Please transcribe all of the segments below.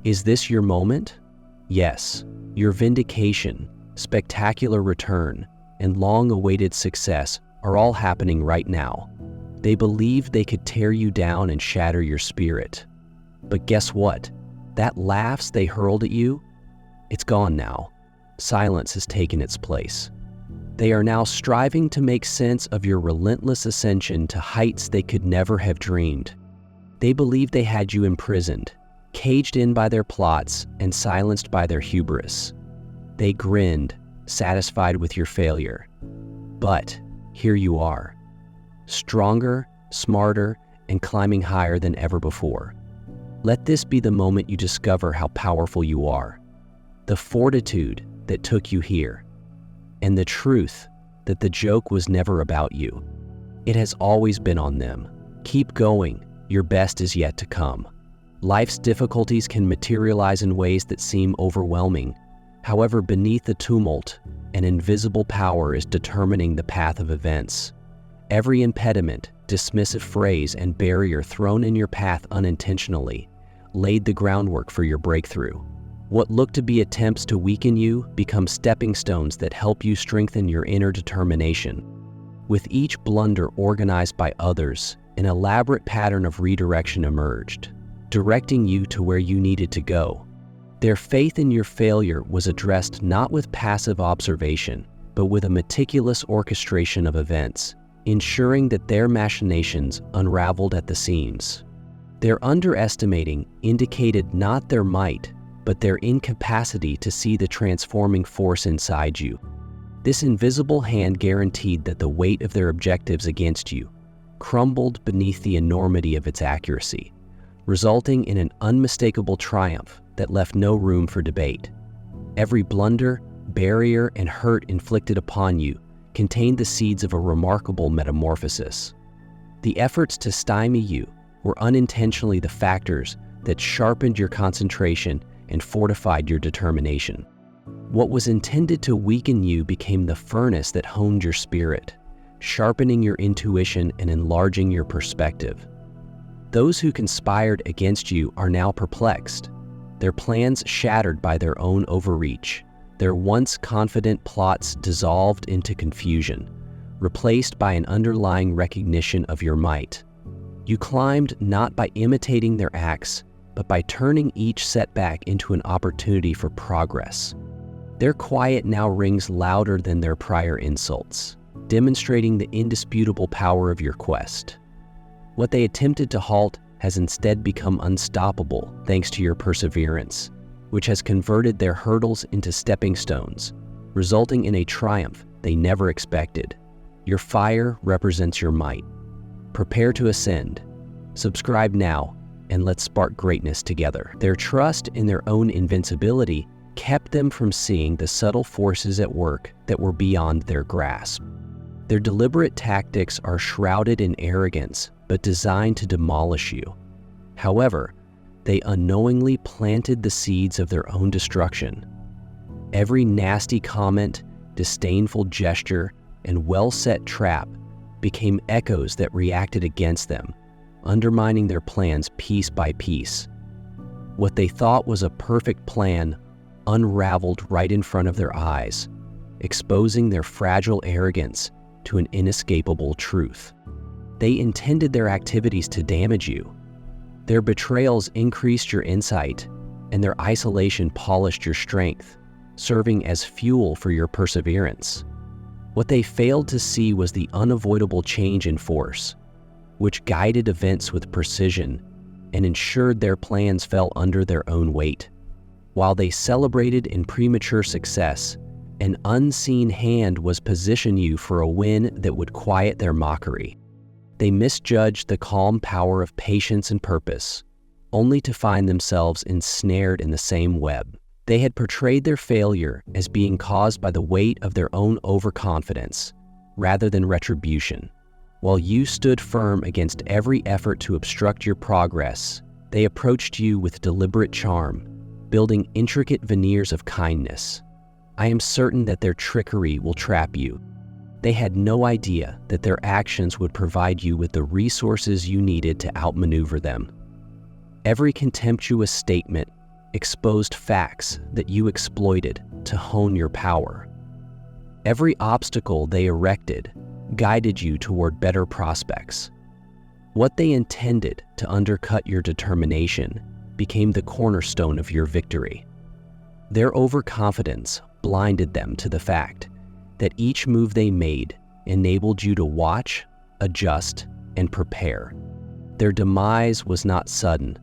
Is this your moment? Yes, your vindication, spectacular return, and long-awaited success are all happening right now. They believed they could tear you down and shatter your spirit. But guess what? That laughs they hurled at you, it's gone now. Silence has taken its place. They are now striving to make sense of your relentless ascension to heights they could never have dreamed. They believed they had you imprisoned, caged in by their plots and silenced by their hubris. They grinned, satisfied with your failure. But here you are, stronger, smarter, and climbing higher than ever before. Let this be the moment you discover how powerful you are, the fortitude that took you here, and the truth that the joke was never about you. It has always been on them. Keep going, your best is yet to come. Life's difficulties can materialize in ways that seem overwhelming. However, beneath the tumult, an invisible power is determining the path of events. Every impediment, dismissive phrase, and barrier thrown in your path unintentionally laid the groundwork for your breakthrough. What looked to be attempts to weaken you become stepping stones that help you strengthen your inner determination. With each blunder organized by others, an elaborate pattern of redirection emerged, directing you to where you needed to go. Their faith in your failure was addressed not with passive observation, but with a meticulous orchestration of events, ensuring that their machinations unraveled at the seams. Their underestimating indicated not their might, but their incapacity to see the transforming force inside you. This invisible hand guaranteed that the weight of their objectives against you crumbled beneath the enormity of its accuracy, resulting in an unmistakable triumph that left no room for debate. Every blunder, barrier, and hurt inflicted upon you contained the seeds of a remarkable metamorphosis. The efforts to stymie you were unintentionally the factors that sharpened your concentration and fortified your determination. What was intended to weaken you became the furnace that honed your spirit, sharpening your intuition and enlarging your perspective. Those who conspired against you are now perplexed, their plans shattered by their own overreach, their once confident plots dissolved into confusion, replaced by an underlying recognition of your might. You climbed not by imitating their acts, but by turning each setback into an opportunity for progress. Their quiet now rings louder than their prior insults, demonstrating the indisputable power of your quest. What they attempted to halt has instead become unstoppable thanks to your perseverance, which has converted their hurdles into stepping stones, resulting in a triumph they never expected. Your fire represents your might. Prepare to ascend. Subscribe now, and let's spark greatness together. Their trust in their own invincibility kept them from seeing the subtle forces at work that were beyond their grasp. Their deliberate tactics are shrouded in arrogance, but designed to demolish you. However, they unknowingly planted the seeds of their own destruction. Every nasty comment, disdainful gesture, and well-set trap became echoes that reacted against them, undermining their plans piece by piece. What they thought was a perfect plan unraveled right in front of their eyes, exposing their fragile arrogance to an inescapable truth. They intended their activities to damage you. Their betrayals increased your insight, and their isolation polished your strength, serving as fuel for your perseverance. What they failed to see was the unavoidable change in force, which guided events with precision and ensured their plans fell under their own weight. While they celebrated in premature success, an unseen hand was positioning you for a win that would quiet their mockery. They misjudged the calm power of patience and purpose, only to find themselves ensnared in the same web. They had portrayed their failure as being caused by the weight of their own overconfidence, rather than retribution. While you stood firm against every effort to obstruct your progress, they approached you with deliberate charm, building intricate veneers of kindness. I am certain that their trickery will trap you. They had no idea that their actions would provide you with the resources you needed to outmaneuver them. Every contemptuous statement, exposed facts that you exploited to hone your power. Every obstacle they erected guided you toward better prospects. What they intended to undercut your determination became the cornerstone of your victory. Their overconfidence blinded them to the fact that each move they made enabled you to watch, adjust, and prepare. Their demise was not sudden.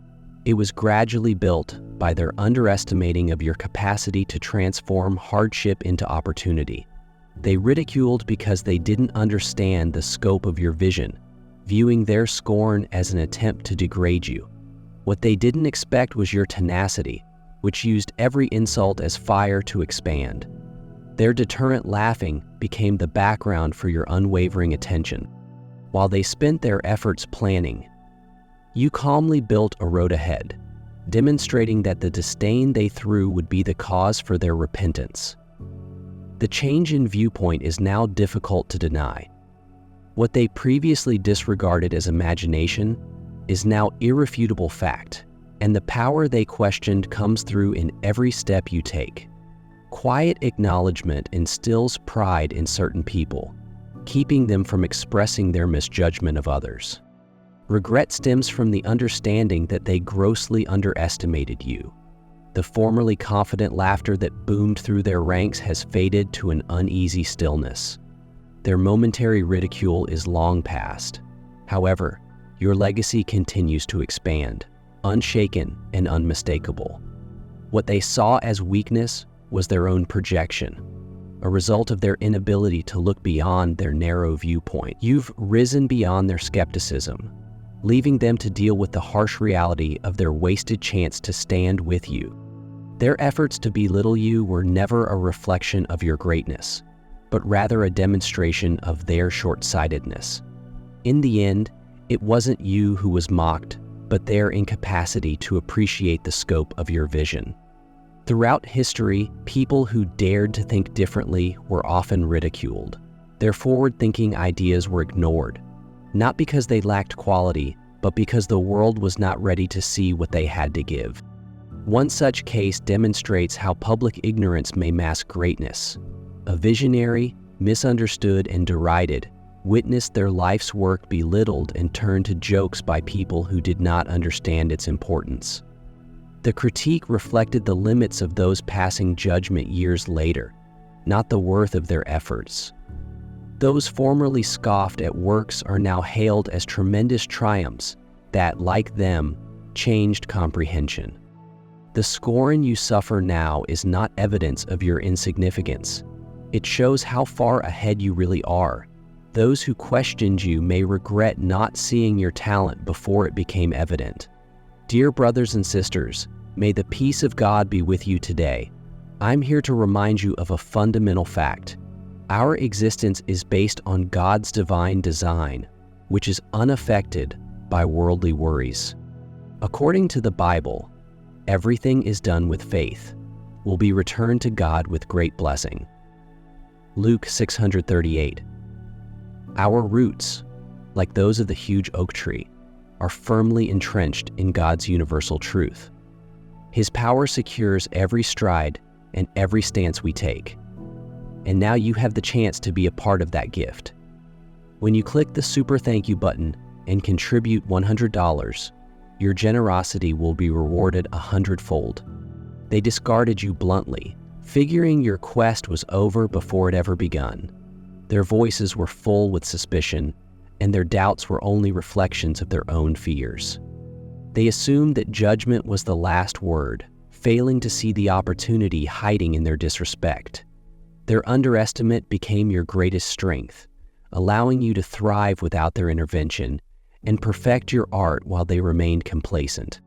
It was gradually built by their underestimating of your capacity to transform hardship into opportunity. They ridiculed because they didn't understand the scope of your vision, viewing their scorn as an attempt to degrade you. What they didn't expect was your tenacity, which used every insult as fire to expand. Their deterrent laughing became the background for your unwavering attention. While they spent their efforts planning, you calmly built a road ahead, demonstrating that the disdain they threw would be the cause for their repentance. The change in viewpoint is now difficult to deny. What they previously disregarded as imagination is now irrefutable fact, and the power they questioned comes through in every step you take. Quiet acknowledgement instills pride in certain people, keeping them from expressing their misjudgment of others. Regret stems from the understanding that they grossly underestimated you. The formerly confident laughter that boomed through their ranks has faded to an uneasy stillness. Their momentary ridicule is long past. However, your legacy continues to expand, unshaken and unmistakable. What they saw as weakness was their own projection, a result of their inability to look beyond their narrow viewpoint. You've risen beyond their skepticism, leaving them to deal with the harsh reality of their wasted chance to stand with you. Their efforts to belittle you were never a reflection of your greatness, but rather a demonstration of their short-sightedness. In the end, it wasn't you who was mocked, but their incapacity to appreciate the scope of your vision. Throughout history, people who dared to think differently were often ridiculed. Their forward-thinking ideas were ignored, not because they lacked quality, but because the world was not ready to see what they had to give. One such case demonstrates how public ignorance may mask greatness. A visionary, misunderstood and derided, witnessed their life's work belittled and turned to jokes by people who did not understand its importance. The critique reflected the limits of those passing judgment years later, not the worth of their efforts. Those formerly scoffed at works are now hailed as tremendous triumphs that, like them, changed comprehension. The scorn you suffer now is not evidence of your insignificance. It shows how far ahead you really are. Those who questioned you may regret not seeing your talent before it became evident. Dear brothers and sisters, may the peace of God be with you today. I'm here to remind you of a fundamental fact. Our existence is based on God's divine design, which is unaffected by worldly worries. According to the Bible, everything is done with faith, will be returned to God with great blessing. Luke 638. Our roots, like those of the huge oak tree, are firmly entrenched in God's universal truth. His power secures every stride and every stance we take. And now you have the chance to be a part of that gift. When you click the Super Thank You button and contribute $100, your generosity will be rewarded 100-fold. They discarded you bluntly, figuring your quest was over before it ever begun. Their voices were full with suspicion, and their doubts were only reflections of their own fears. They assumed that judgment was the last word, failing to see the opportunity hiding in their disrespect. Their underestimate became your greatest strength, allowing you to thrive without their intervention and perfect your art while they remained complacent.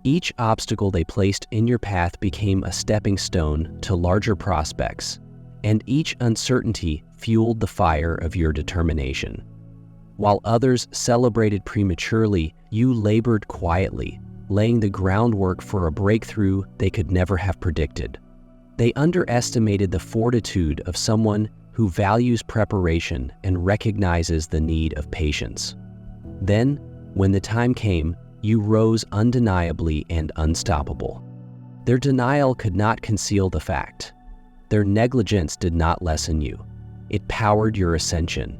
Each obstacle they placed in your path became a stepping stone to larger prospects, and each uncertainty fueled the fire of your determination. While others celebrated prematurely, you labored quietly, laying the groundwork for a breakthrough they could never have predicted. They underestimated the fortitude of someone who values preparation and recognizes the need of patience. Then, when the time came, you rose undeniably and unstoppable. Their denial could not conceal the fact. Their negligence did not lessen you. It powered your ascension.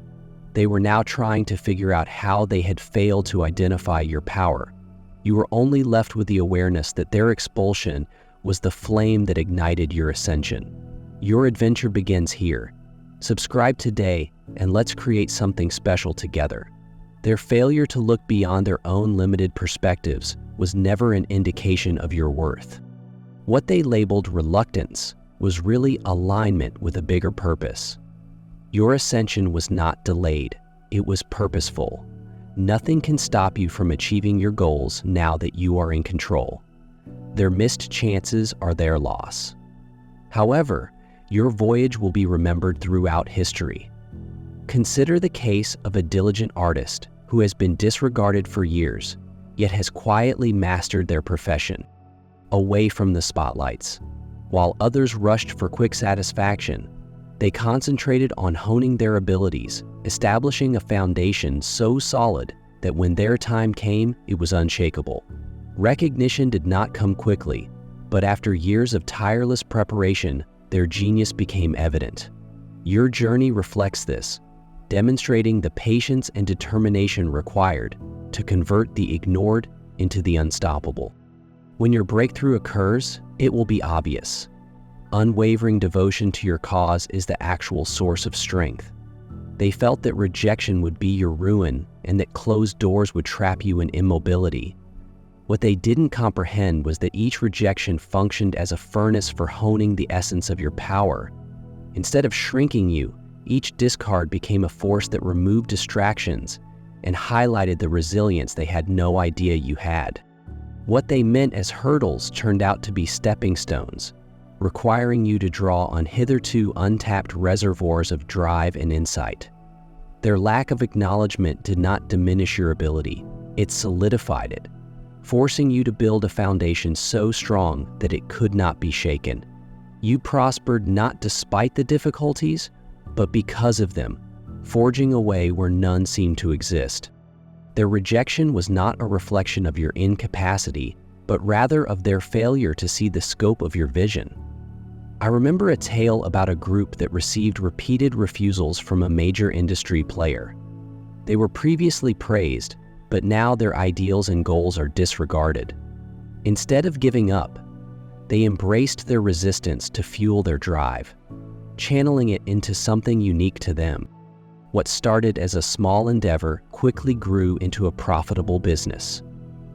They were now trying to figure out how they had failed to identify your power. You were only left with the awareness that their expulsion was the flame that ignited your ascension. Your adventure begins here. Subscribe today and let's create something special together. Their failure to look beyond their own limited perspectives was never an indication of your worth. What they labeled reluctance was really alignment with a bigger purpose. Your ascension was not delayed, it was purposeful. Nothing can stop you from achieving your goals now that you are in control. Their missed chances are their loss. However, your voyage will be remembered throughout history. Consider the case of a diligent artist who has been disregarded for years, yet has quietly mastered their profession, away from the spotlights. While others rushed for quick satisfaction, they concentrated on honing their abilities, establishing a foundation so solid that when their time came, it was unshakable. Recognition did not come quickly, but after years of tireless preparation, their genius became evident. Your journey reflects this, demonstrating the patience and determination required to convert the ignored into the unstoppable. When your breakthrough occurs, it will be obvious. Unwavering devotion to your cause is the actual source of strength. They felt that rejection would be your ruin and that closed doors would trap you in immobility. What they didn't comprehend was that each rejection functioned as a furnace for honing the essence of your power. Instead of shrinking you, each discard became a force that removed distractions and highlighted the resilience they had no idea you had. What they meant as hurdles turned out to be stepping stones, requiring you to draw on hitherto untapped reservoirs of drive and insight. Their lack of acknowledgement did not diminish your ability, it solidified it, forcing you to build a foundation so strong that it could not be shaken. You prospered not despite the difficulties, but because of them, forging a way where none seemed to exist. Their rejection was not a reflection of your incapacity, but rather of their failure to see the scope of your vision. I remember a tale about a group that received repeated refusals from a major industry player. They were previously praised, but now their ideals and goals are disregarded. Instead of giving up, they embraced their resistance to fuel their drive, channeling it into something unique to them. What started as a small endeavor quickly grew into a profitable business.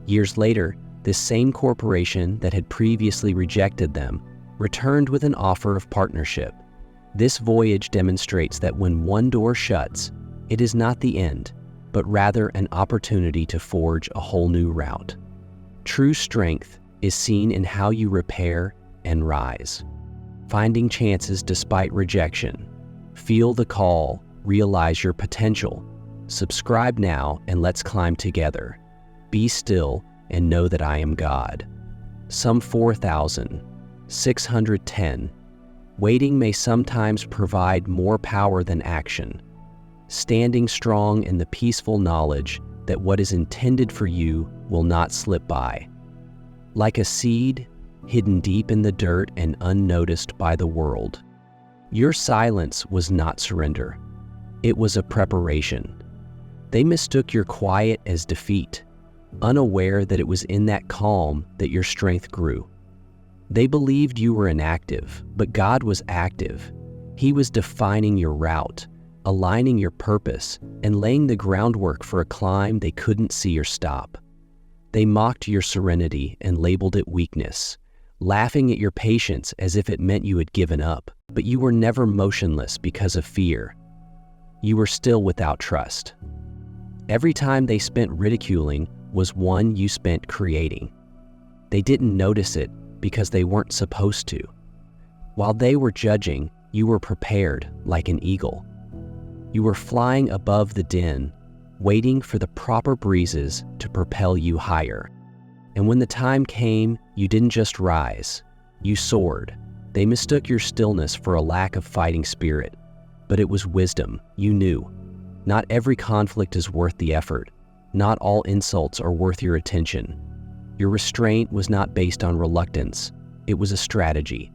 Years later, this same corporation that had previously rejected them returned with an offer of partnership. This voyage demonstrates that when one door shuts, it is not the end, but rather an opportunity to forge a whole new route. True strength is seen in how you repair and rise. Finding chances despite rejection. Feel the call, realize your potential. Subscribe now and let's climb together. Be still and know that I am God. Psalm 4610. Waiting may sometimes provide more power than action. Standing strong in the peaceful knowledge that what is intended for you will not slip by. Like a seed hidden deep in the dirt and unnoticed by the world. Your silence was not surrender. It was a preparation. They mistook your quiet as defeat, unaware that it was in that calm that your strength grew. They believed you were inactive, but God was active. He was defining your route, aligning your purpose, and laying the groundwork for a climb they couldn't see or stop. They mocked your serenity and labeled it weakness, laughing at your patience as if it meant you had given up. But you were never motionless because of fear. You were still without trust. Every time they spent ridiculing was one you spent creating. They didn't notice it because they weren't supposed to. While they were judging, you were prepared like an eagle. You were flying above the din, waiting for the proper breezes to propel you higher. And when the time came, you didn't just rise, you soared. They mistook your stillness for a lack of fighting spirit, but it was wisdom. You knew. Not every conflict is worth the effort. Not all insults are worth your attention. Your restraint was not based on reluctance. It was a strategy.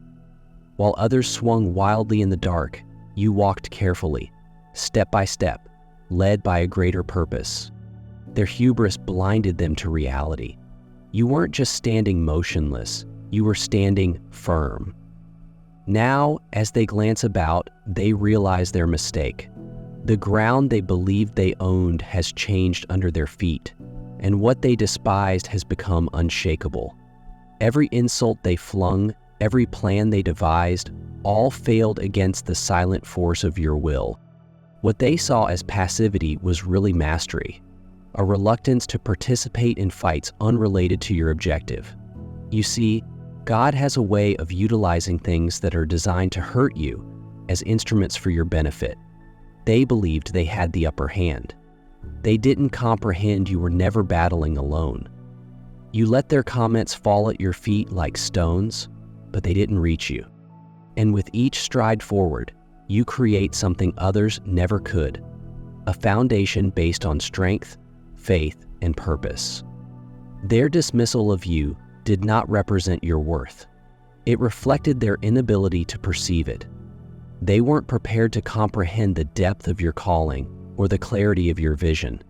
While others swung wildly in the dark, you walked carefully, step by step, led by a greater purpose. Their hubris blinded them to reality. You weren't just standing motionless, you were standing firm. Now, as they glance about, they realize their mistake. The ground they believed they owned has changed under their feet, and what they despised has become unshakable. Every insult they flung, every plan they devised, all failed against the silent force of your will. What they saw as passivity was really mastery, a reluctance to participate in fights unrelated to your objective. You see, God has a way of utilizing things that are designed to hurt you as instruments for your benefit. They believed they had the upper hand. They didn't comprehend you were never battling alone. You let their comments fall at your feet like stones, but they didn't reach you. And with each stride forward, you create something others never could, a foundation based on strength, faith, and purpose. Their dismissal of you did not represent your worth. It reflected their inability to perceive it. They weren't prepared to comprehend the depth of your calling or the clarity of your vision.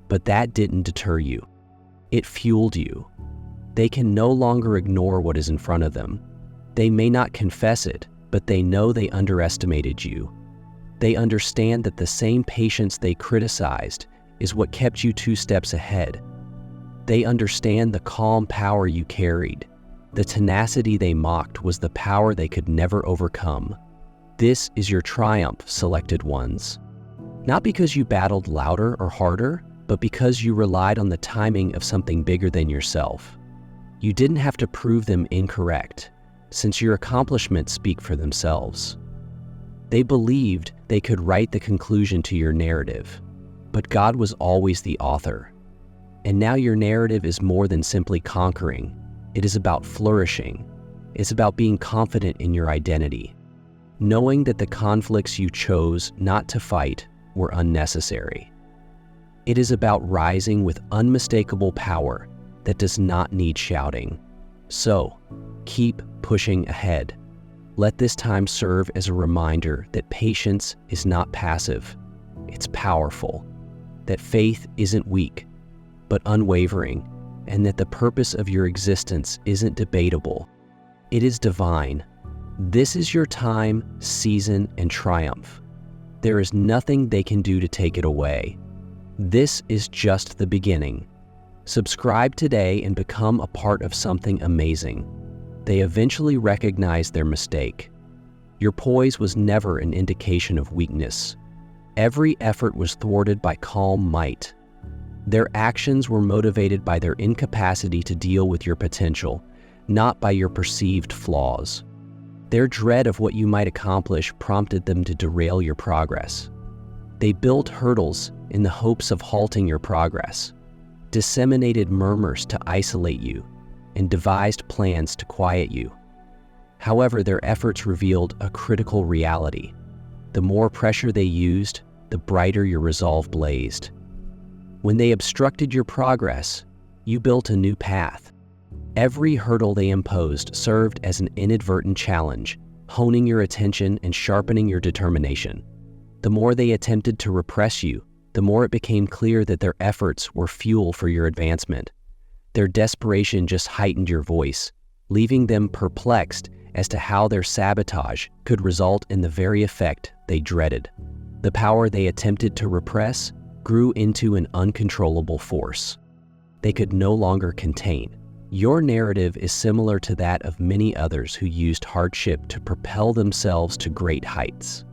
But that didn't deter you. It fueled you. They can no longer ignore what is in front of them. They may not confess it, but they know they underestimated you. They understand that the same patience they criticized is what kept you 2 steps ahead. They understand the calm power you carried. The tenacity they mocked was the power they could never overcome. This is your triumph, selected ones. Not because you battled louder or harder, but because you relied on the timing of something bigger than yourself. You didn't have to prove them incorrect, since your accomplishments speak for themselves. They believed they could write the conclusion to your narrative, but God was always the author. And now your narrative is more than simply conquering. It is about flourishing. It's about being confident in your identity, knowing that the conflicts you chose not to fight were unnecessary. It is about rising with unmistakable power that does not need shouting. So, keep pushing ahead. Let this time serve as a reminder that patience is not passive, it's powerful, that faith isn't weak, but unwavering, and that the purpose of your existence isn't debatable. It is divine. This is your time, season, and triumph. There is nothing they can do to take it away. This is just the beginning. Subscribe today and become a part of something amazing. They eventually recognized their mistake. Your poise was never an indication of weakness. Every effort was thwarted by calm might. Their actions were motivated by their incapacity to deal with your potential, not by your perceived flaws. Their dread of what you might accomplish prompted them to derail your progress. They built hurdles in the hopes of halting your progress, disseminated murmurs to isolate you, and devised plans to quiet you. However, their efforts revealed a critical reality. The more pressure they used, the brighter your resolve blazed. When they obstructed your progress, you built a new path. Every hurdle they imposed served as an inadvertent challenge, honing your attention and sharpening your determination. The more they attempted to repress you, the more it became clear that their efforts were fuel for your advancement. Their desperation just heightened your voice, leaving them perplexed as to how their sabotage could result in the very effect they dreaded. The power they attempted to repress grew into an uncontrollable force they could no longer contain. Your narrative is similar to that of many others who used hardship to propel themselves to great heights.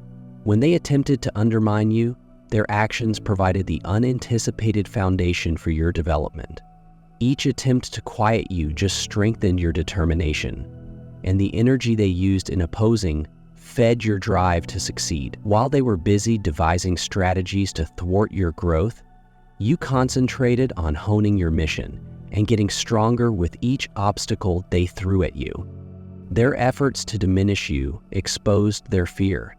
When they attempted to undermine you, their actions provided the unanticipated foundation for your development. Each attempt to quiet you just strengthened your determination, and the energy they used in opposing fed your drive to succeed. While they were busy devising strategies to thwart your growth, you concentrated on honing your mission and getting stronger with each obstacle they threw at you. Their efforts to diminish you exposed their fear,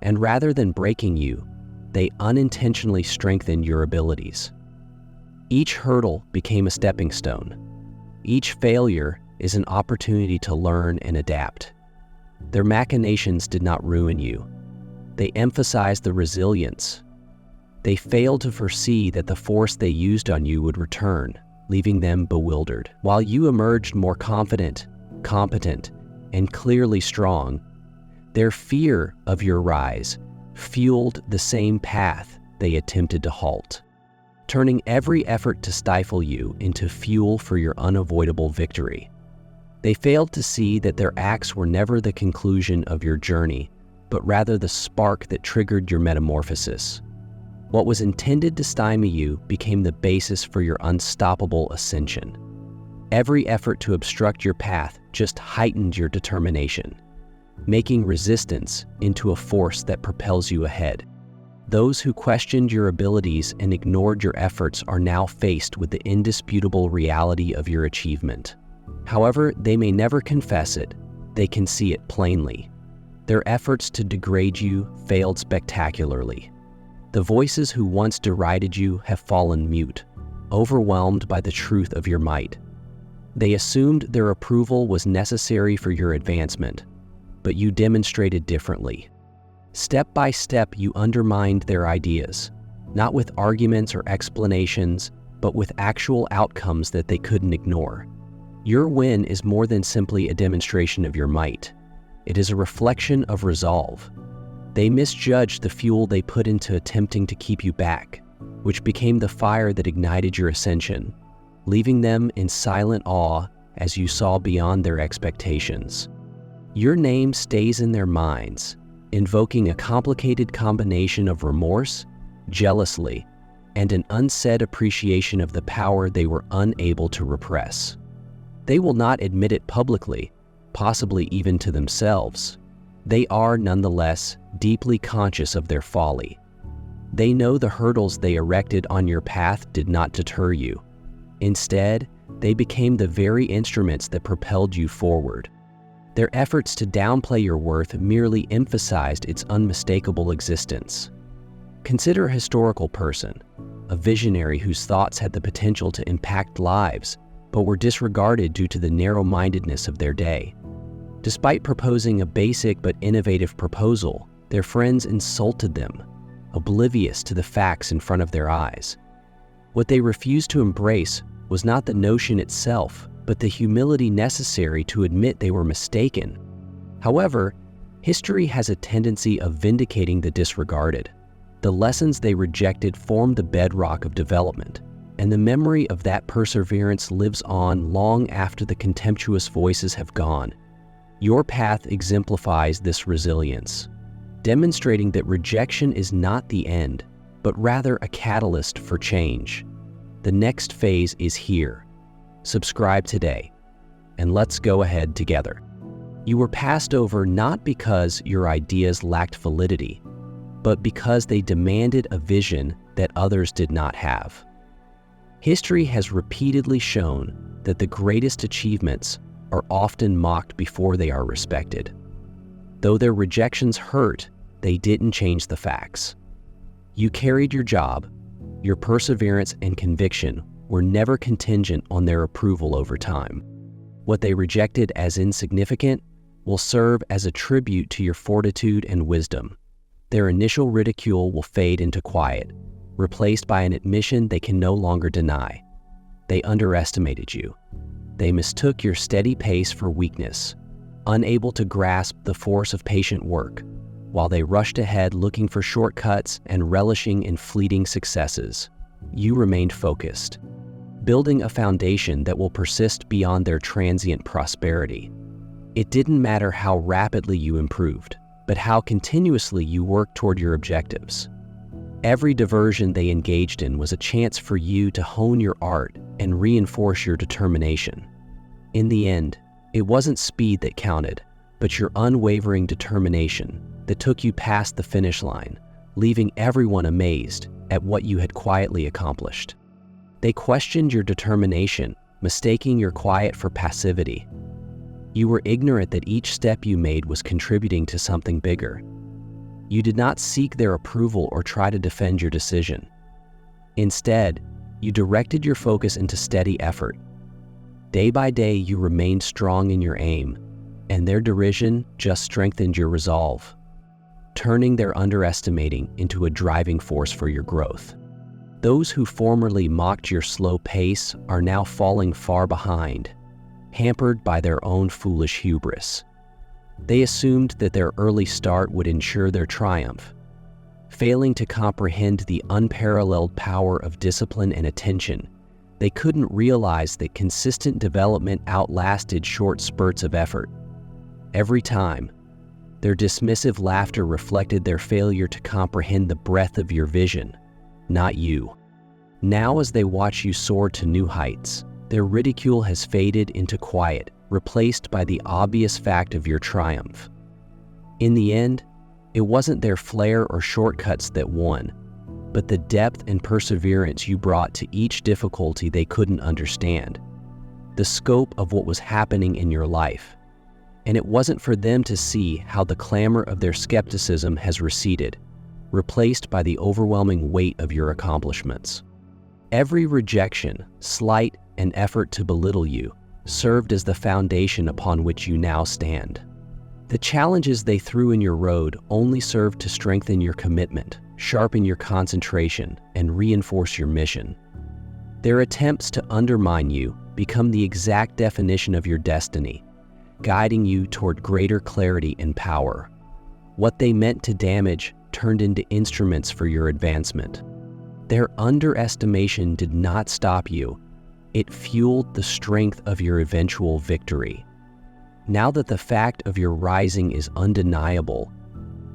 and rather than breaking you, they unintentionally strengthened your abilities. Each hurdle became a stepping stone. Each failure is an opportunity to learn and adapt. Their machinations did not ruin you. They emphasized the resilience. They failed to foresee that the force they used on you would return, leaving them bewildered. While you emerged more confident, competent, and clearly strong, their fear of your rise fueled the same path they attempted to halt, turning every effort to stifle you into fuel for your unavoidable victory. They failed to see that their acts were never the conclusion of your journey, but rather the spark that triggered your metamorphosis. What was intended to stymie you became the basis for your unstoppable ascension. Every effort to obstruct your path just heightened your determination, making resistance into a force that propels you ahead. Those who questioned your abilities and ignored your efforts are now faced with the indisputable reality of your achievement. However, they may never confess it, they can see it plainly. Their efforts to degrade you failed spectacularly. The voices who once derided you have fallen mute, overwhelmed by the truth of your might. They assumed their approval was necessary for your advancement, but you demonstrated differently. Step by step, you undermined their ideas, not with arguments or explanations, but with actual outcomes that they couldn't ignore. Your win is more than simply a demonstration of your might. It is a reflection of resolve. They misjudged the fuel they put into attempting to keep you back, which became the fire that ignited your ascension, leaving them in silent awe as you saw beyond their expectations. Your name stays in their minds, invoking a complicated combination of remorse, jealousy, and an unsaid appreciation of the power they were unable to repress. They will not admit it publicly, possibly even to themselves. They are nonetheless deeply conscious of their folly. They know the hurdles they erected on your path did not deter you. Instead, they became the very instruments that propelled you forward. Their efforts to downplay your worth merely emphasized its unmistakable existence. Consider a historical person, a visionary whose thoughts had the potential to impact lives, but were disregarded due to the narrow-mindedness of their day. Despite proposing a basic but innovative proposal, their friends insulted them, oblivious to the facts in front of their eyes. What they refused to embrace was not the notion itself, but the humility necessary to admit they were mistaken. However, history has a tendency of vindicating the disregarded. The lessons they rejected formed the bedrock of development, and the memory of that perseverance lives on long after the contemptuous voices have gone. Your path exemplifies this resilience, demonstrating that rejection is not the end, but rather a catalyst for change. The next phase is here. Subscribe today, and let's go ahead together. You were passed over not because your ideas lacked validity, but because they demanded a vision that others did not have. History has repeatedly shown that the greatest achievements are often mocked before they are respected. Though their rejections hurt, they didn't change the facts. You carried your job. Your perseverance and conviction were never contingent on their approval over time. What they rejected as insignificant will serve as a tribute to your fortitude and wisdom. Their initial ridicule will fade into quiet, replaced by an admission they can no longer deny. They underestimated you. They mistook your steady pace for weakness, unable to grasp the force of patient work, while they rushed ahead looking for shortcuts and relishing in fleeting successes. You remained focused, building a foundation that will persist beyond their transient prosperity. It didn't matter how rapidly you improved, but how continuously you worked toward your objectives. Every diversion they engaged in was a chance for you to hone your art and reinforce your determination. In the end, it wasn't speed that counted, but your unwavering determination that took you past the finish line, leaving everyone amazed at what you had quietly accomplished. They questioned your determination, mistaking your quiet for passivity. You were ignorant that each step you made was contributing to something bigger. You did not seek their approval or try to defend your decision. Instead, you directed your focus into steady effort. Day by day, you remained strong in your aim, and their derision just strengthened your resolve, turning their underestimating into a driving force for your growth. Those who formerly mocked your slow pace are now falling far behind, hampered by their own foolish hubris. They assumed that their early start would ensure their triumph, failing to comprehend the unparalleled power of discipline and attention. They couldn't realize that consistent development outlasted short spurts of effort. Every time, their dismissive laughter reflected their failure to comprehend the breadth of your vision, not you. Now, as they watch you soar to new heights, their ridicule has faded into quiet, replaced by the obvious fact of your triumph. In the end, it wasn't their flair or shortcuts that won, but the depth and perseverance you brought to each difficulty they couldn't understand, the scope of what was happening in your life. And it wasn't for them to see how the clamor of their skepticism has receded, replaced by the overwhelming weight of your accomplishments. Every rejection, slight, and effort to belittle you served as the foundation upon which you now stand. The challenges they threw in your road only served to strengthen your commitment, sharpen your concentration, and reinforce your mission. Their attempts to undermine you become the exact definition of your destiny, guiding you toward greater clarity and power. What they meant to damage turned into instruments for your advancement. Their underestimation did not stop you. It fueled the strength of your eventual victory. Now that the fact of your rising is undeniable,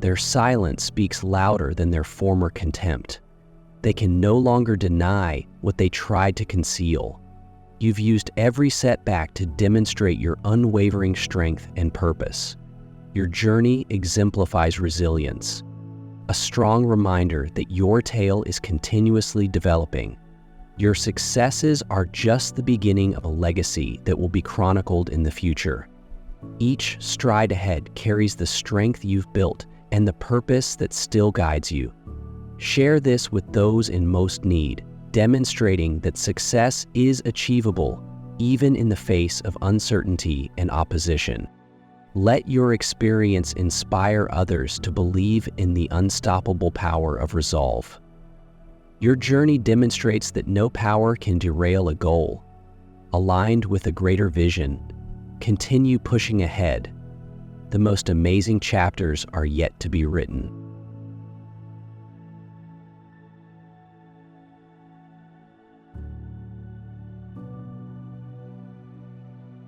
their silence speaks louder than their former contempt. They can no longer deny what they tried to conceal. You've used every setback to demonstrate your unwavering strength and purpose. Your journey exemplifies resilience, a strong reminder that your tale is continuously developing. Your successes are just the beginning of a legacy that will be chronicled in the future. Each stride ahead carries the strength you've built and the purpose that still guides you. Share this with those in most need, demonstrating that success is achievable even in the face of uncertainty and opposition. Let your experience inspire others to believe in the unstoppable power of resolve. Your journey demonstrates that no power can derail a goal. Aligned with a greater vision, continue pushing ahead. The most amazing chapters are yet to be written.